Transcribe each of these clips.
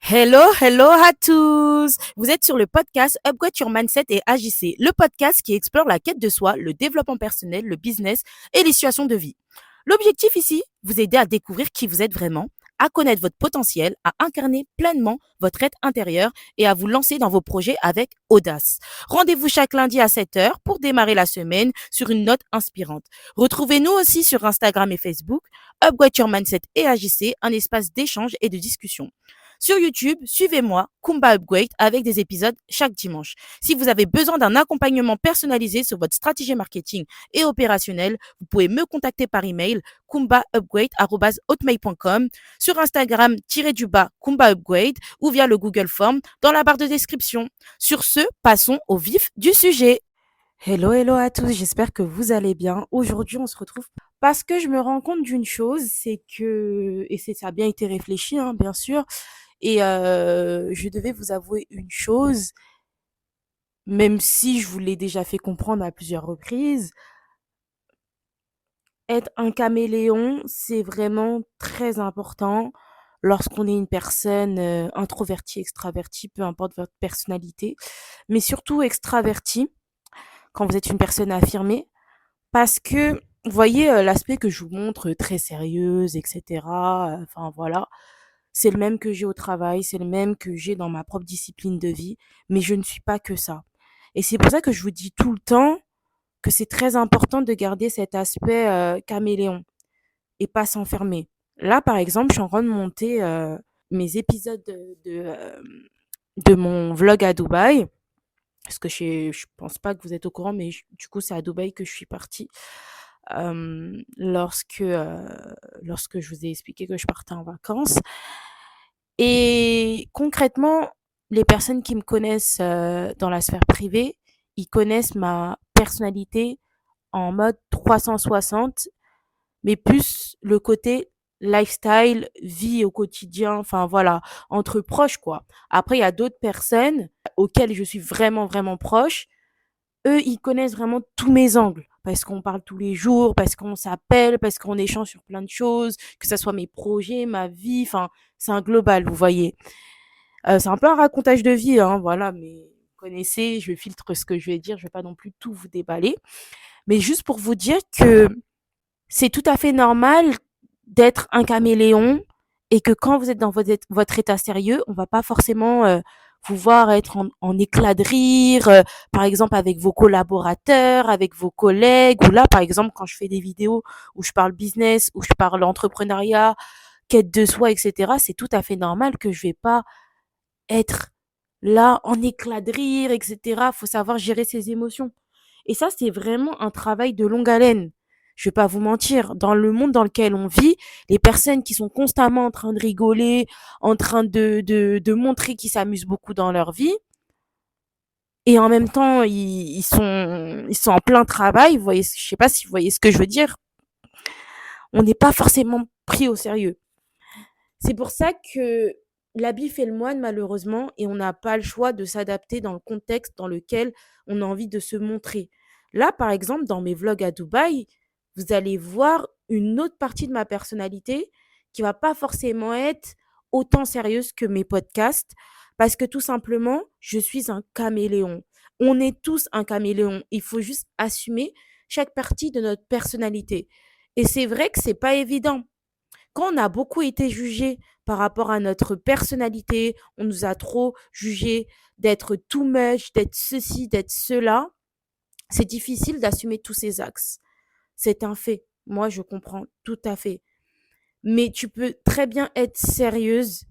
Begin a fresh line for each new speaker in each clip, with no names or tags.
Hello, hello à tous! Vous êtes sur le podcast Upgrade Your Mindset et Agissez, le podcast qui explore la quête de soi, le développement personnel, le business et les situations de vie. L'objectif ici, vous aider à découvrir qui vous êtes vraiment, à connaître votre potentiel, à incarner pleinement votre être intérieur et à vous lancer dans vos projets avec audace. Rendez-vous chaque lundi à 7 heures pour démarrer la semaine sur une note inspirante. Retrouvez-nous aussi sur Instagram et Facebook, Upgrade Your Mindset et Agissez, un espace d'échange et de discussion. Sur YouTube, suivez-moi, Kumba Upgrade, avec des épisodes chaque dimanche. Si vous avez besoin d'un accompagnement personnalisé sur votre stratégie marketing et opérationnelle, vous pouvez me contacter par email kumbaupgrade@hotmail.com, sur Instagram Kumba Upgrade ou via le Google Form dans la barre de description. Sur ce, passons au vif du sujet. Hello, hello à tous, j'espère que vous allez bien. Aujourd'hui, on se retrouve parce que je me rends compte d'une chose, c'est que, et ça a bien été réfléchi, hein, bien sûr, et je devais vous avouer une chose, même si je vous l'ai déjà fait comprendre à plusieurs reprises, être un caméléon, c'est vraiment très important lorsqu'on est une personne introvertie, extravertie, peu importe votre personnalité, mais surtout extravertie quand vous êtes une personne affirmée, parce que vous voyez l'aspect que je vous montre très sérieuse, etc. Enfin voilà, c'est le même que j'ai au travail, c'est le même que j'ai dans ma propre discipline de vie, mais je ne suis pas que ça. Et c'est pour ça que je vous dis tout le temps que c'est très important de garder cet aspect caméléon et pas s'enfermer. Là, par exemple, je suis en train de monter mes épisodes de mon vlog à Dubaï. Parce que je pense pas que vous êtes au courant, mais du coup, c'est à Dubaï que je suis partie. Lorsque je vous ai expliqué que je partais en vacances. Et concrètement, les personnes qui me connaissent dans la sphère privée, ils connaissent ma personnalité en mode 360, mais plus le côté lifestyle, vie au quotidien, enfin voilà, entre proches quoi. Après, il y a d'autres personnes auxquelles je suis vraiment, vraiment proche. Eux, ils connaissent vraiment tous mes angles. Parce qu'on parle tous les jours, parce qu'on s'appelle, parce qu'on échange sur plein de choses, que ce soit mes projets, ma vie, enfin, c'est un global, vous voyez. C'est un peu un racontage de vie, hein, voilà, mais vous connaissez, je filtre ce que je vais dire, je vais pas non plus tout vous déballer. Mais juste pour vous dire que c'est tout à fait normal d'être un caméléon et que quand vous êtes dans votre état sérieux, on va pas forcément vous voir être en éclat de rire, par exemple avec vos collaborateurs, avec vos collègues, ou là, par exemple, quand je fais des vidéos où je parle business, où je parle entrepreneuriat, quête de soi, etc., c'est tout à fait normal que je vais pas être là en éclat de rire, etc. Faut savoir gérer ses émotions. Et ça, c'est vraiment un travail de longue haleine. Je vais pas vous mentir, dans le monde dans lequel on vit, les personnes qui sont constamment en train de rigoler, en train de montrer qu'ils s'amusent beaucoup dans leur vie, et en même temps, ils sont en plein travail, vous voyez, je sais pas si vous voyez ce que je veux dire, on n'est pas forcément pris au sérieux. C'est pour ça que l'habit fait le moine, malheureusement, et on n'a pas le choix de s'adapter dans le contexte dans lequel on a envie de se montrer. Là, par exemple, dans mes vlogs à Dubaï, vous allez voir une autre partie de ma personnalité qui va pas forcément être autant sérieuse que mes podcasts, parce que tout simplement, je suis un caméléon. On est tous un caméléon. Il faut juste assumer chaque partie de notre personnalité. Et c'est vrai que c'est pas évident quand on a beaucoup été jugé par rapport à notre personnalité, on nous a trop jugé d'être too much, d'être ceci, d'être cela, c'est difficile d'assumer tous ces axes. C'est un fait. Moi, je comprends tout à fait. Mais tu peux très bien être sérieuse,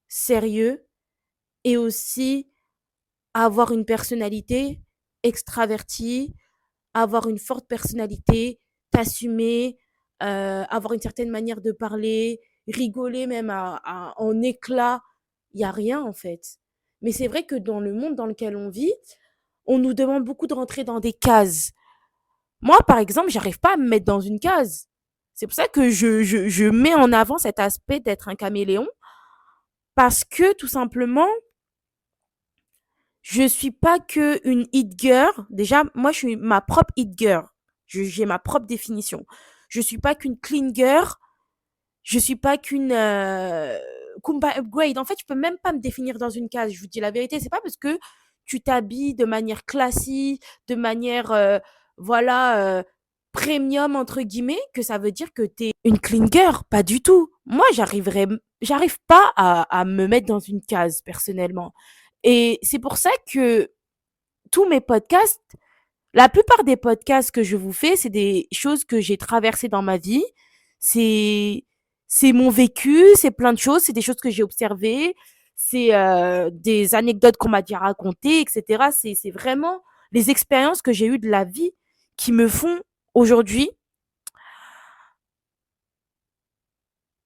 sérieux, et aussi avoir une personnalité extravertie, avoir une forte personnalité, t'assumer, avoir une certaine manière de parler, rigoler même en éclat. Il n'y a rien en fait. Mais c'est vrai que dans le monde dans lequel on vit, on nous demande beaucoup de rentrer dans des cases. Moi, par exemple, j'arrive pas à me mettre dans une case. C'est pour ça que je mets en avant cet aspect d'être un caméléon, parce que tout simplement, je suis pas que une hit girl. Déjà, moi, je suis ma propre hit girl. J'ai ma propre définition. Je suis pas qu'une clean girl. Je suis pas qu'une Kumba Upgrade. En fait, je peux même pas me définir dans une case. Je vous dis la vérité, c'est pas parce que tu t'habilles de manière classique, de manière, voilà, premium entre guillemets, que ça veut dire que t'es une clean girl. Pas du tout. Moi, j'arrive pas à me mettre dans une case personnellement. Et c'est pour ça que tous mes podcasts, la plupart des podcasts que je vous fais, c'est des choses que j'ai traversées dans ma vie. C'est c'est mon vécu, c'est plein de choses, c'est des choses que j'ai observées, c'est des anecdotes qu'on m'a déjà racontées, etc. C'est vraiment les expériences que j'ai eues de la vie qui me font aujourd'hui,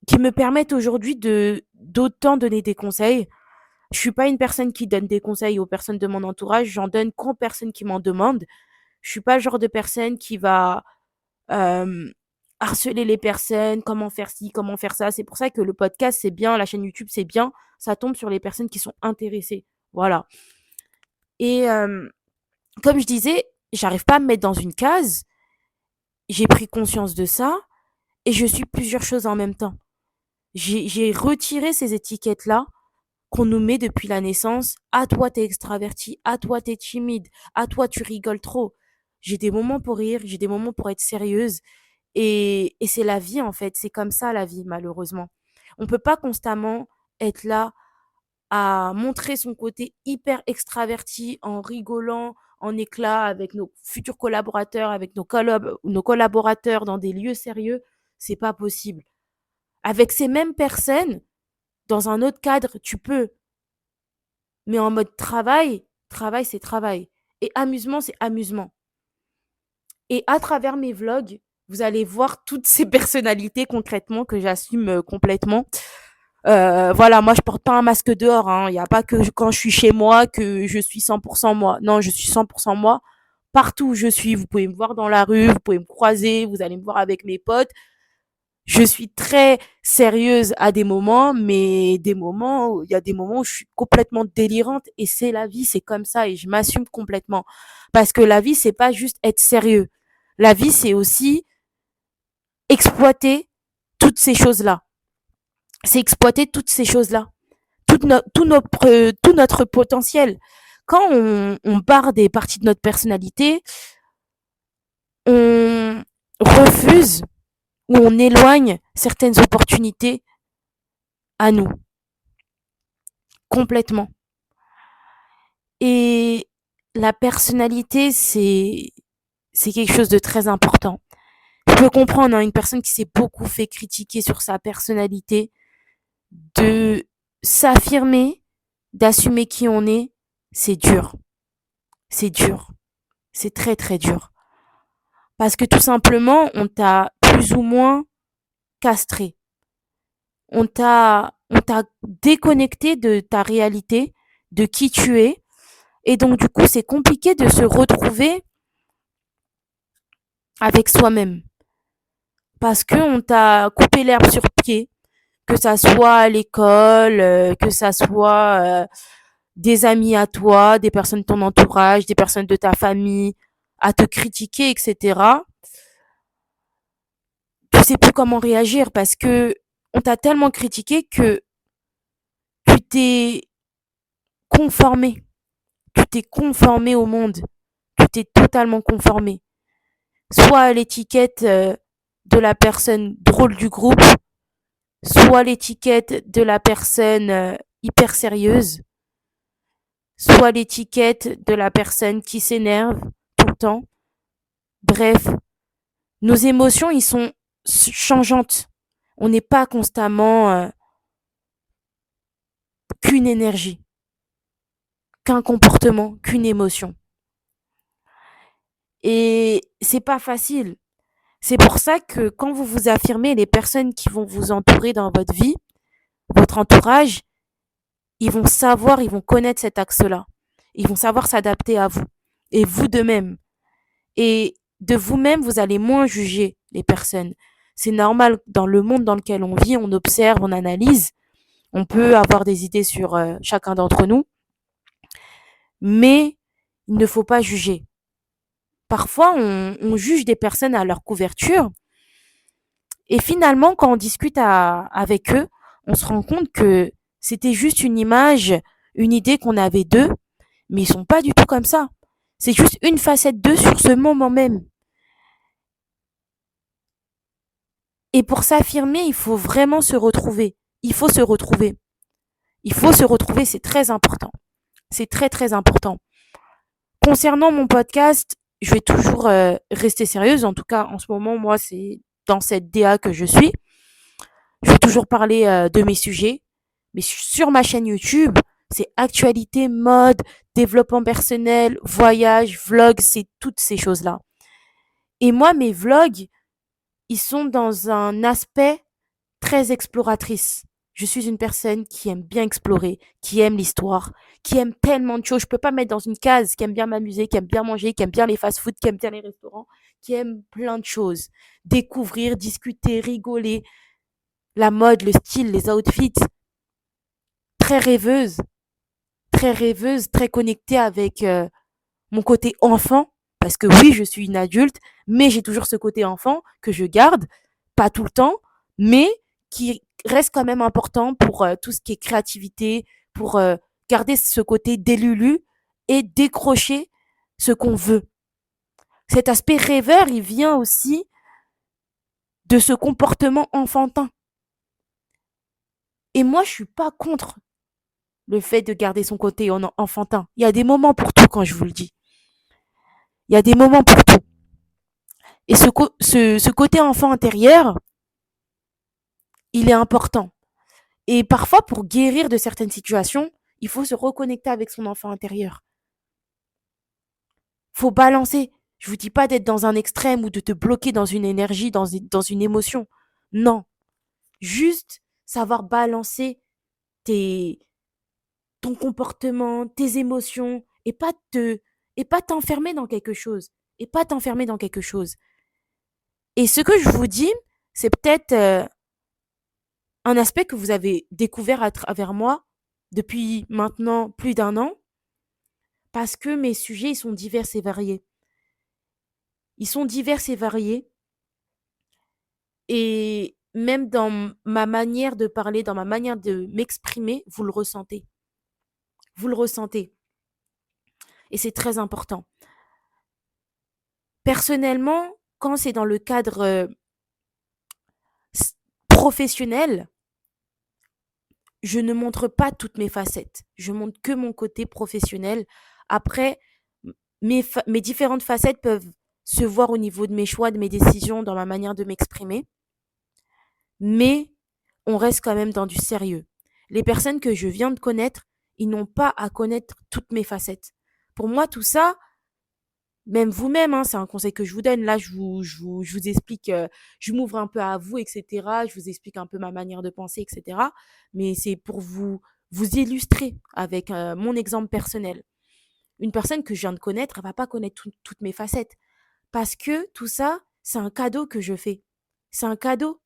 qui me permettent aujourd'hui de d'autant donner des conseils. Je suis pas une personne qui donne des conseils aux personnes de mon entourage, j'en donne qu'aux personnes qui m'en demandent. Je suis pas le genre de personne qui va hem, harceler les personnes, comment faire ci, comment faire ça. C'est pour ça que le podcast, c'est bien, la chaîne YouTube, c'est bien. Ça tombe sur les personnes qui sont intéressées. Voilà. Et comme je disais, j'arrive pas à me mettre dans une case. J'ai pris conscience de ça et je suis plusieurs choses en même temps. J'ai retiré ces étiquettes-là qu'on nous met depuis la naissance. À toi, t'es extraverti. À toi, t'es timide. À toi, tu rigoles trop. J'ai des moments pour rire, j'ai des moments pour être sérieuse. Et c'est la vie, en fait. C'est comme ça, la vie, malheureusement. On peut pas constamment être là à montrer son côté hyper extraverti en rigolant, en éclat avec nos futurs collaborateurs, avec nos collaborateurs dans des lieux sérieux. C'est pas possible. Avec ces mêmes personnes, dans un autre cadre, tu peux. Mais en mode travail, travail, c'est travail. Et amusement, c'est amusement. Et à travers mes vlogs, vous allez voir toutes ces personnalités concrètement que j'assume complètement. Voilà, moi je porte pas un masque dehors. Hein. Il n'y a pas que quand je suis chez moi que je suis 100% moi. Non, je suis 100% moi. Partout où je suis, vous pouvez me voir dans la rue, vous pouvez me croiser, vous allez me voir avec mes potes. Je suis très sérieuse à des moments, mais il y a des moments où je suis complètement délirante et c'est la vie, c'est comme ça et je m'assume complètement. Parce que la vie, c'est pas juste être sérieux. La vie, c'est aussi exploiter toutes ces choses-là. C'est exploiter toutes ces choses-là. Tout notre potentiel. Quand on barre des parties de notre personnalité, on refuse ou on éloigne certaines opportunités à nous, complètement. Et la personnalité, c'est quelque chose de très important. Je peux comprendre, hein, une personne qui s'est beaucoup fait critiquer sur sa personnalité, de s'affirmer, d'assumer qui on est, c'est dur. C'est dur. C'est très très dur. Parce que tout simplement, on t'a plus ou moins castré. On t'a déconnecté de ta réalité, de qui tu es. Et donc, du coup, c'est compliqué de se retrouver avec soi-même. Parce que on t'a coupé l'herbe sur pied, que ça soit à l'école, que ça soit des amis à toi, des personnes de ton entourage, des personnes de ta famille, à te critiquer, etc. Tu sais plus comment réagir parce que on t'a tellement critiqué que tu t'es conformé. Tu t'es conformé au monde. Tu t'es totalement conformé. Soit à l'étiquette de la personne drôle du groupe, soit l'étiquette de la personne hyper sérieuse, soit l'étiquette de la personne qui s'énerve tout le temps. Bref, nos émotions, ils sont changeantes. On n'est pas constamment qu'une énergie, qu'un comportement, qu'une émotion. Et c'est pas facile. C'est pour ça que quand vous vous affirmez, les personnes qui vont vous entourer dans votre vie, votre entourage, ils vont savoir, ils vont connaître cet axe-là. Ils vont savoir s'adapter à vous. Et vous de même. Et de vous-même, vous allez moins juger les personnes. C'est normal, dans le monde dans lequel on vit, on observe, on analyse. On peut avoir des idées sur chacun d'entre nous. Mais il ne faut pas juger. Parfois, on juge des personnes à leur couverture. Et finalement, quand on discute avec eux, on se rend compte que c'était juste une image, une idée qu'on avait d'eux, mais ils sont pas du tout comme ça. C'est juste une facette d'eux sur ce moment même. Et pour s'affirmer, il faut vraiment se retrouver. Il faut se retrouver. Il faut se retrouver, c'est très important. C'est très très important. Concernant mon podcast, je vais toujours rester sérieuse. En tout cas, en ce moment, moi, c'est dans cette DA que je suis. Je vais toujours parler de mes sujets. Mais sur ma chaîne YouTube, c'est actualité, mode, développement personnel, voyage, vlog, c'est toutes ces choses-là. Et moi, mes vlogs, ils sont dans un aspect très exploratrice. Je suis une personne qui aime bien explorer, qui aime l'histoire, qui aime tellement de choses. Je peux pas me mettre dans une case, qui aime bien m'amuser, qui aime bien manger, qui aime bien les fast-food, qui aime bien les restaurants, qui aime plein de choses. Découvrir, discuter, rigoler, la mode, le style, les outfits. Très rêveuse, très rêveuse, très connectée avec mon côté enfant. Parce que oui, je suis une adulte, mais j'ai toujours ce côté enfant que je garde, pas tout le temps, mais qui reste quand même important pour tout ce qui est créativité, pour garder ce côté délulu et décrocher ce qu'on veut. Cet aspect rêveur, il vient aussi de ce comportement enfantin. Et moi, je suis pas contre le fait de garder son côté enfantin. Il y a des moments pour tout, quand je vous le dis. Il y a des moments pour tout. Et ce côté enfant intérieur, il est important. Et parfois, pour guérir de certaines situations, il faut se reconnecter avec son enfant intérieur. Faut balancer. Je vous dis pas d'être dans un extrême ou de te bloquer dans une énergie, dans une émotion. Non. Juste savoir balancer tes, ton comportement, tes émotions et pas t'enfermer dans quelque chose. Et pas t'enfermer dans quelque chose. Et ce que je vous dis, c'est peut-être un aspect que vous avez découvert à travers moi depuis maintenant plus d'un an, parce que mes sujets ils sont divers et variés. Ils sont divers et variés, et même dans ma manière de parler, dans ma manière de m'exprimer, vous le ressentez. Vous le ressentez. Et c'est très important. Personnellement, quand c'est dans le cadre professionnel, je ne montre pas toutes mes facettes. Je montre que mon côté professionnel. Après, mes différentes facettes peuvent se voir au niveau de mes choix, de mes décisions, dans ma manière de m'exprimer. Mais on reste quand même dans du sérieux. Les personnes que je viens de connaître, ils n'ont pas à connaître toutes mes facettes. Pour moi, tout ça, même vous-même, hein, c'est un conseil que je vous donne. Là, je vous explique, je m'ouvre un peu à vous, etc. Je vous explique un peu ma manière de penser, etc. Mais c'est pour vous illustrer avec mon exemple personnel. Une personne que je viens de connaître, elle va pas connaître toutes mes facettes. Parce que tout ça, c'est un cadeau que je fais. C'est un cadeau.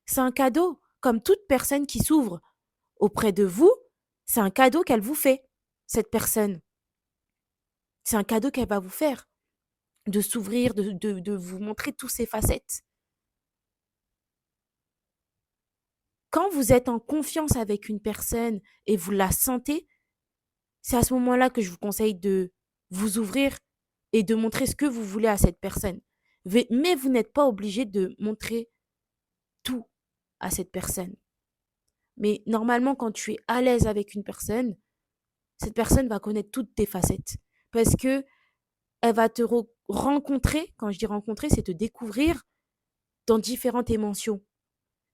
C'est un cadeau. Comme toute personne qui s'ouvre auprès de vous, c'est un cadeau qu'elle vous fait, cette personne. C'est un cadeau qu'elle va vous faire, de s'ouvrir, de vous montrer toutes ses facettes. Quand vous êtes en confiance avec une personne et vous la sentez, c'est à ce moment-là que je vous conseille de vous ouvrir et de montrer ce que vous voulez à cette personne. Mais vous n'êtes pas obligé de montrer tout à cette personne. Mais normalement, quand tu es à l'aise avec une personne, cette personne va connaître toutes tes facettes. Parce que elle va te rencontrer, quand je dis rencontrer, c'est te découvrir dans différentes émotions.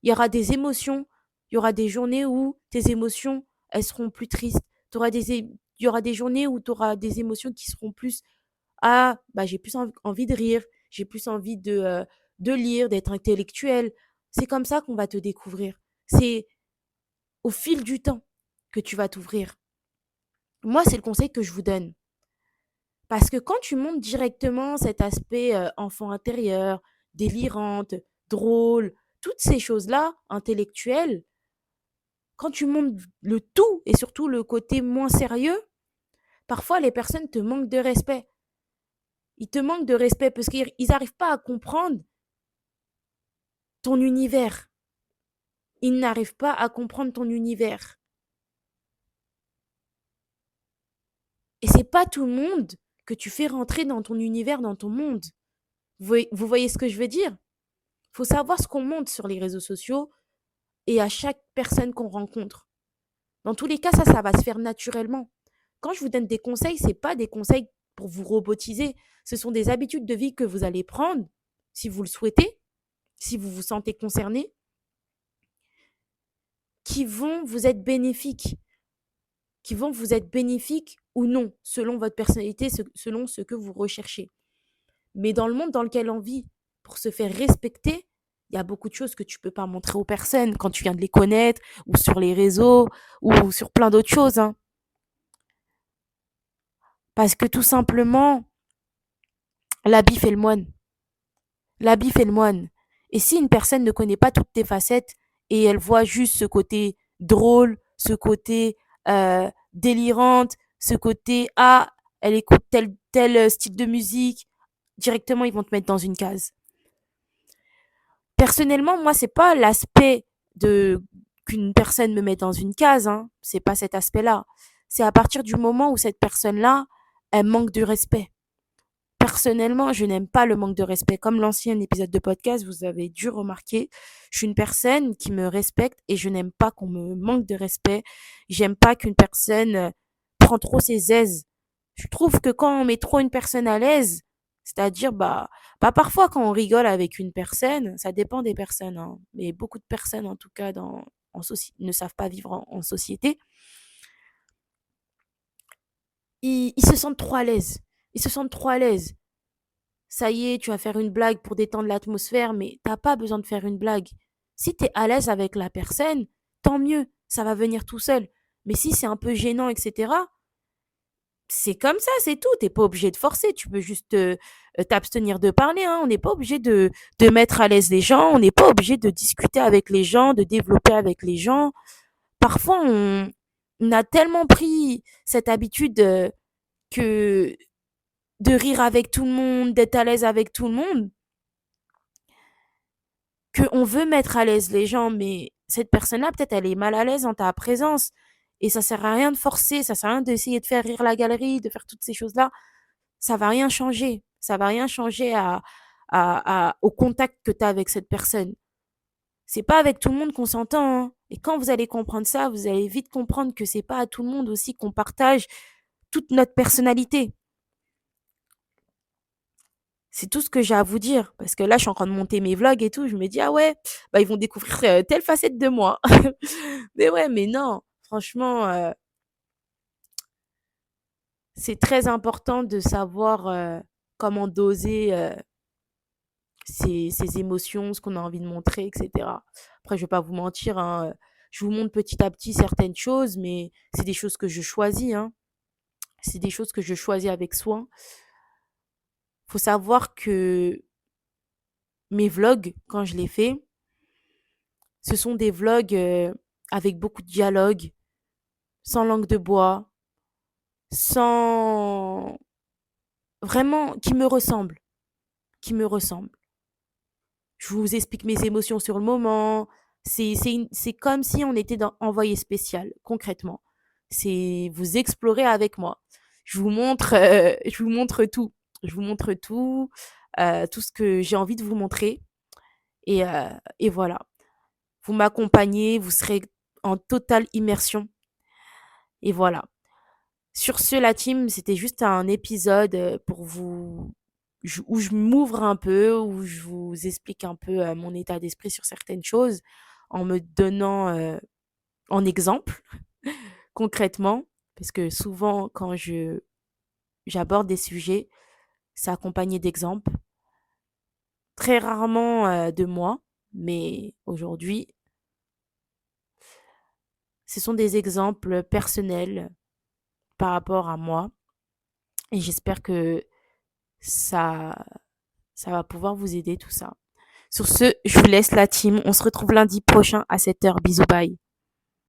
Il y aura des émotions, il y aura des journées où tes émotions, elles seront plus tristes. Il y aura des journées où tu auras des émotions qui seront plus, ah, bah, j'ai plus envie de rire, j'ai plus envie de lire, d'être intellectuel. C'est comme ça qu'on va te découvrir. C'est au fil du temps que tu vas t'ouvrir. Moi, c'est le conseil que je vous donne. Parce que quand tu montes directement cet aspect enfant intérieur, délirante, drôle, toutes ces choses-là, intellectuelles, quand tu montes le tout et surtout le côté moins sérieux, parfois les personnes te manquent de respect. Ils te manquent de respect parce qu'ils n'arrivent pas à comprendre ton univers. Ils n'arrivent pas à comprendre ton univers. Et c'est pas tout le monde que tu fais rentrer dans ton univers, dans ton monde. Vous voyez ce que je veux dire? Faut savoir ce qu'on montre sur les réseaux sociaux et à chaque personne qu'on rencontre. Dans tous les cas, ça va se faire naturellement. Quand je vous donne des conseils, c'est pas des conseils pour vous robotiser. Ce sont des habitudes de vie que vous allez prendre, si vous le souhaitez, si vous vous sentez concerné, qui vont vous être bénéfiques, ou non, selon votre personnalité, selon ce que vous recherchez. Mais dans le monde dans lequel on vit, pour se faire respecter, il y a beaucoup de choses que tu peux pas montrer aux personnes quand tu viens de les connaître, ou sur les réseaux, ou sur plein d'autres choses, hein. Parce que tout simplement, l'habit fait le moine. L'habit fait le moine. Et si une personne ne connaît pas toutes tes facettes et elle voit juste ce côté drôle, ce côté délirante, ce côté ah, elle écoute tel style de musique, directement ils vont te mettre dans une case. Personnellement, moi c'est pas l'aspect de qu'une personne me mette dans une case, hein. C'est pas cet aspect-là. C'est à partir du moment où cette personne-là, elle manque de respect. Personnellement, je n'aime pas le manque de respect. Comme l'ancien épisode de podcast, vous avez dû remarquer, je suis une personne qui me respecte et je n'aime pas qu'on me manque de respect. J'aime pas qu'une personne prend trop ses aises. Je trouve que quand on met trop une personne à l'aise, c'est-à-dire, parfois quand on rigole avec une personne, ça dépend des personnes, hein, mais beaucoup de personnes, en tout cas, ne savent pas vivre en société. Ils se sentent trop à l'aise. Ils se sentent trop à l'aise. Ça y est, tu vas faire une blague pour détendre l'atmosphère, mais t'as pas besoin de faire une blague. Si t'es à l'aise avec la personne, tant mieux, ça va venir tout seul. Mais si c'est un peu gênant, etc., c'est comme ça, c'est tout. T'es pas obligé de forcer, tu peux juste t'abstenir de parler, hein. On n'est pas obligé de mettre à l'aise les gens, on n'est pas obligé de discuter avec les gens, de développer avec les gens. Parfois, on a tellement pris cette habitude que de rire avec tout le monde, d'être à l'aise avec tout le monde, qu'on veut mettre à l'aise les gens, mais cette personne-là, peut-être, elle est mal à l'aise en ta présence. Et ça sert à rien de forcer, ça sert à rien d'essayer de faire rire la galerie, de faire toutes ces choses-là. Ça va rien changer. Ça va rien changer au contact que tu as avec cette personne. C'est pas avec tout le monde qu'on s'entend, hein. Et quand vous allez comprendre ça, vous allez vite comprendre que c'est pas à tout le monde aussi qu'on partage toute notre personnalité. C'est tout ce que j'ai à vous dire. Parce que là, je suis en train de monter mes vlogs et tout. Je me dis, ah ouais, ils vont découvrir telle facette de moi. Mais ouais, mais non. Franchement, c'est très important de savoir comment doser ses émotions, ce qu'on a envie de montrer, etc. Après, je vais pas vous mentir, hein, je vous montre petit à petit certaines choses, mais c'est des choses que je choisis, hein. C'est des choses que je choisis avec soin. Faut savoir que mes vlogs, quand je les fais, ce sont des vlogs avec beaucoup de dialogue, sans langue de bois, sans vraiment qui me ressemblent, qui me ressemblent. Je vous explique mes émotions sur le moment. C'est comme si on était dans envoyé spécial, concrètement. C'est vous explorez avec moi. Je vous montre tout. Je vous montre tout ce que j'ai envie de vous montrer. Et voilà. Vous m'accompagnez, vous serez en totale immersion. Et voilà. Sur ce, la team, c'était juste un épisode pour vous où je m'ouvre un peu, où je vous explique un peu mon état d'esprit sur certaines choses, en me donnant en exemple, concrètement, parce que souvent, quand j'aborde des sujets, c'est accompagné d'exemples, très rarement de moi, mais aujourd'hui, ce sont des exemples personnels par rapport à moi, et j'espère que ça, ça va pouvoir vous aider tout ça. Sur ce, je vous laisse la team. On se retrouve lundi prochain à 7h. Bisous, bye.